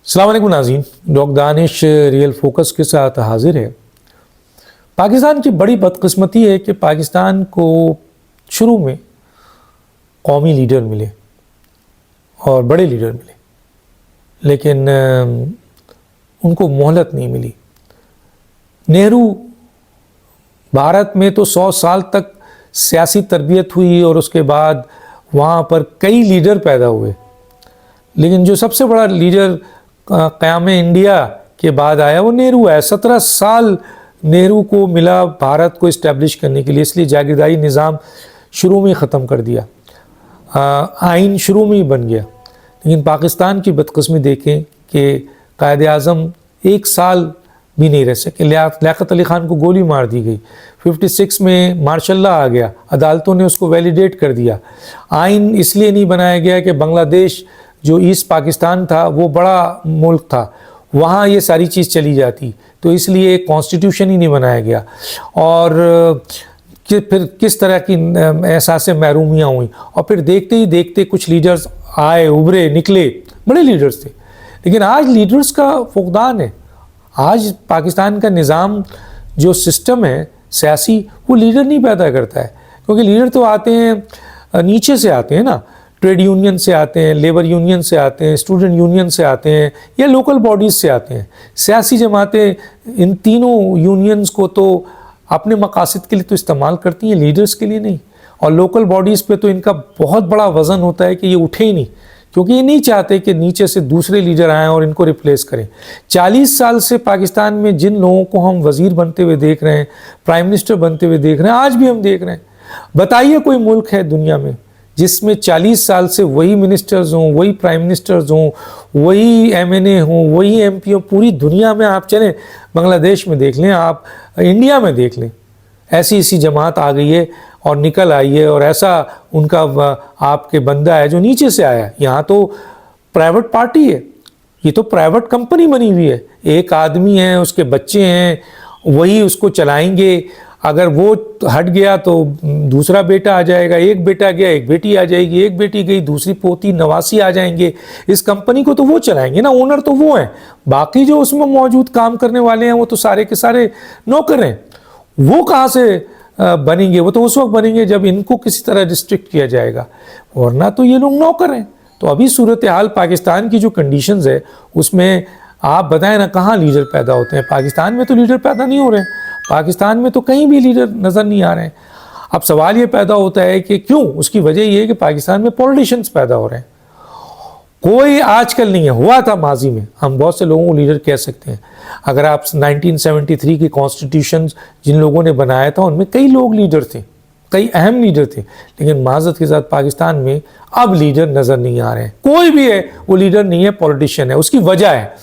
अस्सलाम वालेकुम नाज़रीन, डॉक्टर दानिश रियल फोकस के साथ हाजिर है। पाकिस्तान की बड़ी बदकिस्मती है कि पाकिस्तान को शुरू में कौमी लीडर मिले और बड़े लीडर मिले, लेकिन उनको मोहलत नहीं मिली। नेहरू भारत में तो 100 साल तक सियासी तरबियत हुई और उसके बाद वहाँ पर कई लीडर पैदा हुए, लेकिन जो सबसे बड़ा लीडर क़याम इंडिया के बाद आया वो नेहरू है। 17 साल नेहरू को मिला भारत को इस्टेब्लिश करने के लिए, इसलिए जागीरदारी निज़ाम शुरू में ही ख़त्म कर दिया, आइन शुरू में ही बन गया। लेकिन पाकिस्तान की बदकिस्मती देखें कि कायद-ए-आज़म 1 साल भी नहीं रह सके। लियाकत अली ख़ान को गोली मार दी गई। 56 में मार्शल लॉ आ गया, अदालतों ने उसको वैलिडेट कर दिया। आइन इसलिए नहीं बनाया गया कि बांग्लादेश जो ईस्ट पाकिस्तान था वो बड़ा मुल्क था, वहाँ ये सारी चीज़ चली जाती, तो इसलिए कॉन्स्टिट्यूशन ही नहीं बनाया गया। और कि फिर किस तरह की एहसास महरूमियाँ हुई, और फिर देखते ही देखते कुछ लीडर्स आए, उभरे, निकले, बड़े लीडर्स थे। लेकिन आज लीडर्स का फुकदान है। आज पाकिस्तान का निज़ाम जो सिस्टम है सियासी, वो लीडर नहीं पैदा करता है, क्योंकि लीडर तो आते हैं नीचे से आते हैं ना, ट्रेड यूनियन से आते हैं, लेबर यूनियन से आते हैं, स्टूडेंट यूनियन से आते हैं, या लोकल बॉडीज़ से आते हैं। सियासी जमातें इन तीनों यूनियंस को तो अपने मकासद के लिए तो इस्तेमाल करती हैं, लीडर्स के लिए नहीं। और लोकल बॉडीज़ पे तो इनका बहुत बड़ा वज़न होता है कि ये उठे ही नहीं, क्योंकि ये नहीं चाहते कि नीचे से दूसरे लीडर आएँ और इनको रिप्लेस करें। 40 साल से पाकिस्तान में जिन लोगों को हम वज़ीर बनते हुए देख रहे हैं, प्राइम मिनिस्टर बनते हुए देख रहे हैं, आज भी हम देख रहे हैं। बताइए कोई मुल्क है दुनिया में जिसमें 40 साल से वही मिनिस्टर्स हों, वही प्राइम मिनिस्टर्स हों, वही MNA हों, वही MP हों। पूरी दुनिया में आप चलें, बांग्लादेश में देख लें, आप इंडिया में देख लें, ऐसी ऐसी जमात आ गई है और निकल आई है, और ऐसा उनका आपके बंदा है जो नीचे से आया। यहाँ तो प्राइवेट पार्टी है, ये तो प्राइवेट कंपनी बनी हुई है। एक आदमी है, उसके बच्चे हैं, वही उसको चलाएंगे। अगर वो हट गया तो दूसरा बेटा आ जाएगा, एक बेटा गया एक बेटी आ जाएगी, एक बेटी गई दूसरी पोती नवासी आ जाएंगे। इस कंपनी को तो वो चलाएंगे ना, ओनर तो वो हैं। बाकी जो उसमें मौजूद काम करने वाले हैं वो तो सारे के सारे नौकर हैं। वो कहाँ से बनेंगे? वो तो उस वक्त बनेंगे जब इनको किसी तरह रिस्ट्रिक्ट किया जाएगा, वरना तो ये लोग नौकर हैं। तो अभी सूरत हाल पाकिस्तान की जो कंडीशंस है उसमें आप बताएं ना, कहाँ लीडर पैदा होते हैं? पाकिस्तान में तो लीडर पैदा नहीं हो रहे हैं, पाकिस्तान में तो कहीं भी लीडर नज़र नहीं आ रहे हैं। अब सवाल ये पैदा होता है कि क्यों? उसकी वजह ये है कि पाकिस्तान में पॉलिटिशियंस पैदा हो रहे हैं। कोई आजकल नहीं है, हुआ था माजी में, हम बहुत से लोगों को लीडर कह सकते हैं। अगर आप 1973 की कॉन्स्टिट्यूशन जिन लोगों ने बनाया था उनमें कई लोग लीडर थे, कई अहम लीडर थे, लेकिन माजरत के साथ पाकिस्तान में अब लीडर नज़र नहीं आ रहे हैं। कोई भी है वो लीडर नहीं है, पॉलिटिशियन है। उसकी वजह है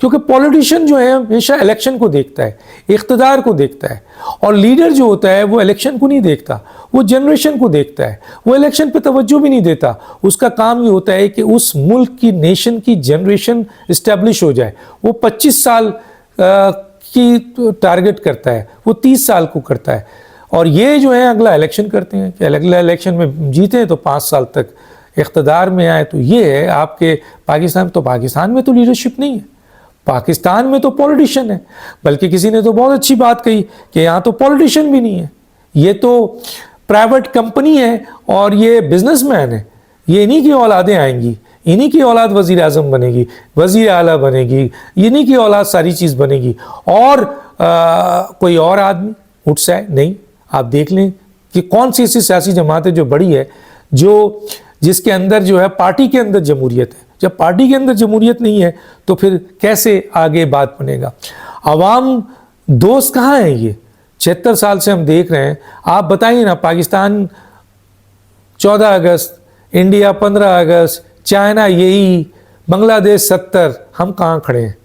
क्योंकि पॉलिटिशियन जो है हमेशा इलेक्शन को देखता है, इख्तिदार को देखता है, और लीडर जो होता है वो इलेक्शन को नहीं देखता, वो जनरेशन को देखता है। वो इलेक्शन पे तवज्जो भी नहीं देता। उसका काम ये होता है कि उस मुल्क की, नेशन की जनरेशन इस्टेब्लिश हो जाए। वो 25 साल की टारगेट करता है, वो 30 साल को करता है। और ये जो है अगला इलेक्शन करते हैं कि अगला इलेक्शन में जीते तो 5 साल तक इख्तिदार में आए। तो ये है आपके पाकिस्तान। तो पाकिस्तान में तो लीडरशिप नहीं है, पाकिस्तान में तो पॉलिटिशियन है। बल्कि किसी ने तो बहुत अच्छी बात कही कि यहाँ तो पॉलिटिशियन भी नहीं है, ये तो प्राइवेट कंपनी है और ये बिजनेसमैन है। ये इन्हीं की औलादें आएंगी, इन्हीं की औलाद वज़ीर आज़म बनेगी, वज़ीर आला बनेगी, इन्हीं की औलाद सारी चीज़ बनेगी, और कोई और आदमी उठ से नहीं। आप देख लें कि कौन सी ऐसी सियासी जमात है जो बड़ी है, जो जिसके अंदर जो है पार्टी के अंदर जमहूरियत है। जब पार्टी के अंदर जमहूरियत नहीं है तो फिर कैसे आगे बात बनेगा? अवाम दोस्त कहाँ है? ये 76 साल से हम देख रहे हैं। आप बताइए ना, पाकिस्तान 14 अगस्त, इंडिया 15 अगस्त, चाइना यही, बांग्लादेश 70, हम कहाँ खड़े हैं?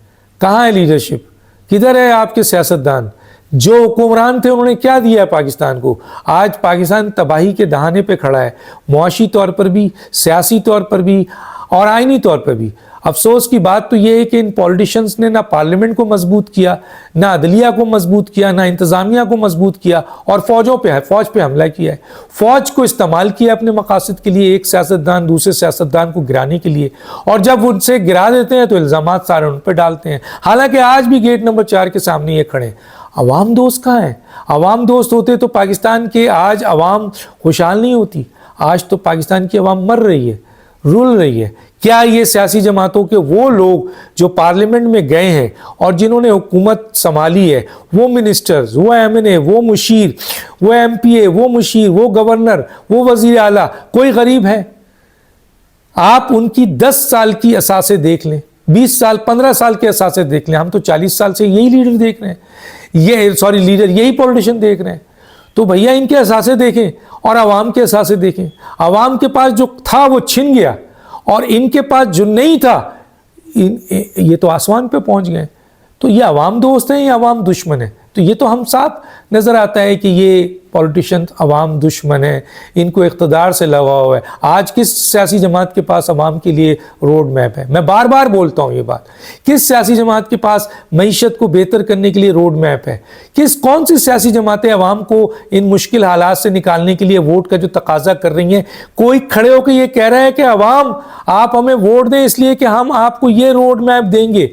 कहाँ है लीडरशिप? किधर है आपके सियासतदान? जो हुक्मरान थे उन्होंने क्या दिया है पाकिस्तान को? आज पाकिस्तान तबाही के दहाने पे खड़ा है, मुआशी तौर पर भी, सियासी तौर पर भी, और आइनी तौर पर भी। افسوس کی بات تو یہ ہے کہ ان پولیٹیشنز نے نہ پارلیمنٹ کو مضبوط کیا، نہ عدلیہ کو مضبوط کیا، نہ انتظامیہ کو مضبوط کیا، اور فوج پہ حملہ کیا ہے، فوج کو استعمال کیا اپنے مقاصد کے لیے، ایک سیاستدان دوسرے سیاستدان کو گرانے کے لیے، اور جب ان سے گرا دیتے ہیں تو الزامات سارے ان پہ ڈالتے ہیں۔ حالانکہ آج بھی گیٹ نمبر 4 کے سامنے یہ کھڑے ہیں۔ عوام دوست کہاں ہیں؟ عوام دوست ہوتے تو پاکستان کے آج عوام خوشحال نہیں ہوتی۔ آج تو پاکستان کی عوام مر رہی ہے، رول رہی ہے۔ کیا یہ سیاسی جماعتوں کے وہ لوگ جو پارلیمنٹ میں گئے ہیں اور جنہوں نے حکومت سنبھالی ہے، وہ منسٹرز، وہ ایم این اے، وہ مشیر، وہ ایم پی اے، وہ مشیر، وہ گورنر، وہ وزیر اعلیٰ، کوئی غریب ہے؟ آپ ان کی 10 سال کی اثاثے دیکھ لیں، 20 سال 15 سال کے اثاثے دیکھ لیں۔ ہم تو 40 سال سے یہی لیڈر دیکھ رہے ہیں، یہی پولیٹیشین دیکھ رہے ہیں۔ تو بھیا ان کے اثاثے دیکھیں اور عوام کے اثاثے دیکھیں۔ عوام کے پاس جو تھا وہ چھن گیا، اور ان کے پاس جو نہیں تھا یہ تو آسمان پہ پہنچ گئے۔ تو یہ عوام دوست ہیں یا عوام دشمن ہیں؟ تو یہ تو ہم صاف نظر آتا ہے کہ یہ پولیٹیشین عوام دشمن ہے، ان کو اقتدار سے لگاؤ ہوا ہے۔ آج کس سیاسی جماعت کے پاس عوام کے لیے روڈ میپ ہے؟ میں بار بار بولتا ہوں یہ بات، کس سیاسی جماعت کے پاس معیشت کو بہتر کرنے کے لیے روڈ میپ ہے؟ کون سی سیاسی جماعتیں عوام کو ان مشکل حالات سے نکالنے کے لیے ووٹ کا جو تقاضا کر رہی ہیں؟ کوئی کھڑے ہو کے یہ کہہ رہا ہے کہ عوام آپ ہمیں ووٹ دیں اس لیے کہ ہم آپ کو یہ روڈ میپ دیں گے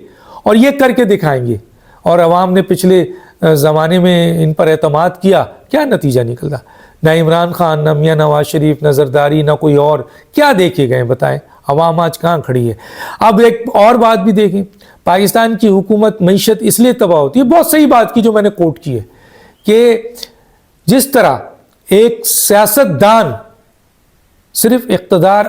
اور یہ کر کے دکھائیں گے، اور عوام نے پچھلے زمانے میں ان پر اعتماد کیا، کیا نتیجہ نکلا؟ نہ عمران خان، نہ میاں نواز شریف، نہ زرداری، نہ کوئی اور، کیا دیکھے گئے بتائیں؟ عوام آج کہاں کھڑی ہے؟ اب ایک اور بات بھی دیکھیں، پاکستان کی حکومت معیشت اس لیے تباہ ہوتی ہے، بہت صحیح بات کی جو میں نے کوٹ کی ہے، کہ جس طرح ایک سیاستدان صرف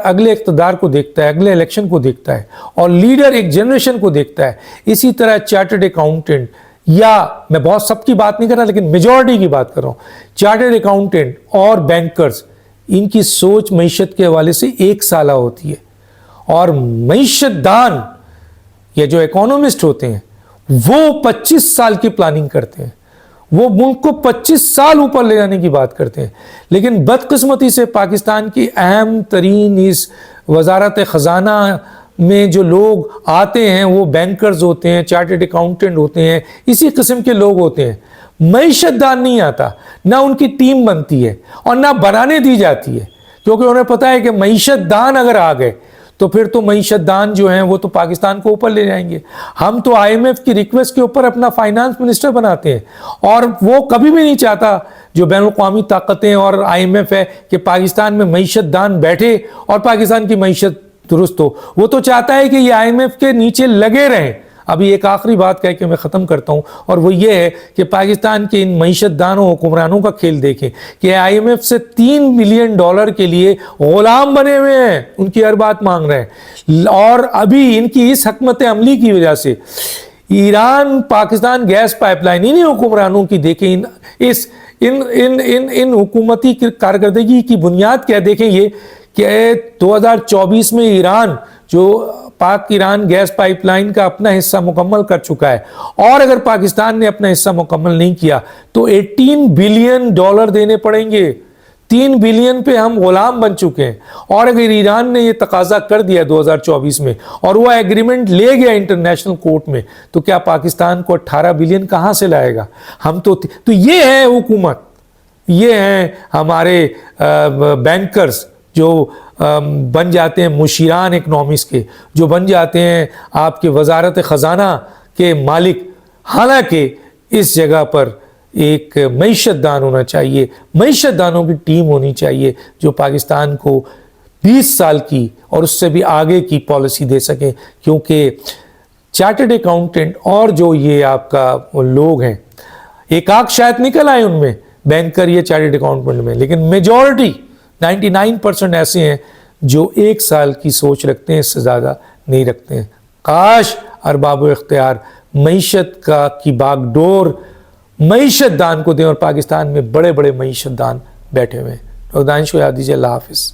اگلے اقتدار کو دیکھتا ہے، اگلے الیکشن کو دیکھتا ہے، اور لیڈر ایک جنریشن کو دیکھتا ہے، اسی طرح چارٹرڈ اکاؤنٹنٹ، یا میں بہت سب کی بات نہیں کر رہا لیکن میجورٹی کی بات کر رہا ہوں، چارٹرڈ اکاؤنٹنٹ اور بینکرز، ان کی سوچ معیشت کے حوالے سے ایک سالہ ہوتی ہے، اور معیشت دان یا جو اکانومسٹ ہوتے ہیں وہ 25 سال کی پلاننگ کرتے ہیں، وہ ملک کو 25 سال اوپر لے جانے کی بات کرتے ہیں۔ لیکن بدقسمتی سے پاکستان کی اہم ترین اس وزارت خزانہ میں جو لوگ آتے ہیں وہ بینکرز ہوتے ہیں، چارٹرڈ اکاؤنٹنٹ ہوتے ہیں، اسی قسم کے لوگ ہوتے ہیں۔ معیشت دان نہیں آتا، نہ ان کی ٹیم بنتی ہے اور نہ بنانے دی جاتی ہے، کیونکہ انہیں پتا ہے کہ معیشت دان اگر آ گئے تو پھر تو معیشت دان جو ہیں وہ تو پاکستان کو اوپر لے جائیں گے۔ ہم تو آئی ایم ایف کی ریکویسٹ کے اوپر اپنا فائنانس منسٹر بناتے ہیں، اور وہ کبھی بھی نہیں چاہتا جو بین الاقوامی طاقتیں اور آئی ایم ایف ہے کہ پاکستان میں معیشت دان بیٹھے اور پاکستان کی معیشت درست ہو۔ وہ تو چاہتا ہے کہ یہ آئی ایم ایف کے نیچے لگے رہیں۔ ابھی ایک آخری بات کہہ کے میں ختم کرتا ہوں، اور وہ یہ ہے کہ پاکستان کے ان معیشت دانوں حکمرانوں کا کھیل دیکھیں کہ آئی ایم ایف سے $3 بلین کے لیے غلام بنے ہوئے ہیں، ان کی ہر بات مانگ رہے ہیں، اور ابھی ان کی اس حکمت عملی کی وجہ سے Iran Pakistan gas pipeline, انہیں حکمرانوں کی دیکھیں ان حکومتی کارکردگی کی بنیاد کیا دیکھیں یہ کہ 2024 میں ایران جو پاک ایران گیس پائپ لائن کا اپنا حصہ مکمل کر چکا ہے، اور اگر پاکستان نے اپنا حصہ مکمل نہیں کیا تو $18 بلین دینے پڑیں گے۔ 3 بلین پہ ہم غلام بن چکے ہیں، اور اگر ایران نے یہ تقاضا کر دیا 2024 میں اور وہ ایگریمنٹ لے گیا انٹرنیشنل کورٹ میں، تو کیا پاکستان کو 18 بلین کہاں سے لائے گا؟ ہم تو یہ ہے حکومت، یہ ہیں ہمارے بینکرز جو بن جاتے ہیں مشیران اکنامکس کے، جو بن جاتے ہیں آپ کے وزارت خزانہ کے مالک۔ حالانکہ اس جگہ پر ایک معیشت دان ہونا چاہیے، معیشت دانوں کی ٹیم ہونی چاہیے جو پاکستان کو 20 سال کی اور اس سے بھی آگے کی پالیسی دے سکیں، کیونکہ چارٹرڈ اکاؤنٹنٹ اور جو یہ آپ کا لوگ ہیں، ایک آنکھ شاید نکل آئے ان میں بینکر یا چارٹرڈ اکاؤنٹنٹ میں، لیکن میجورٹی 99% ایسے ہیں جو 1 سال کی سوچ رکھتے ہیں، اس سے زیادہ نہیں رکھتے ہیں۔ کاش ارباب و اختیار معیشت کی باغ ڈور معیشت دان کو دیں، اور پاکستان میں بڑے بڑے معیشت دان بیٹھے ہوئے ہیں۔ دانش کو یاد دیجیے۔ اللہ حافظ۔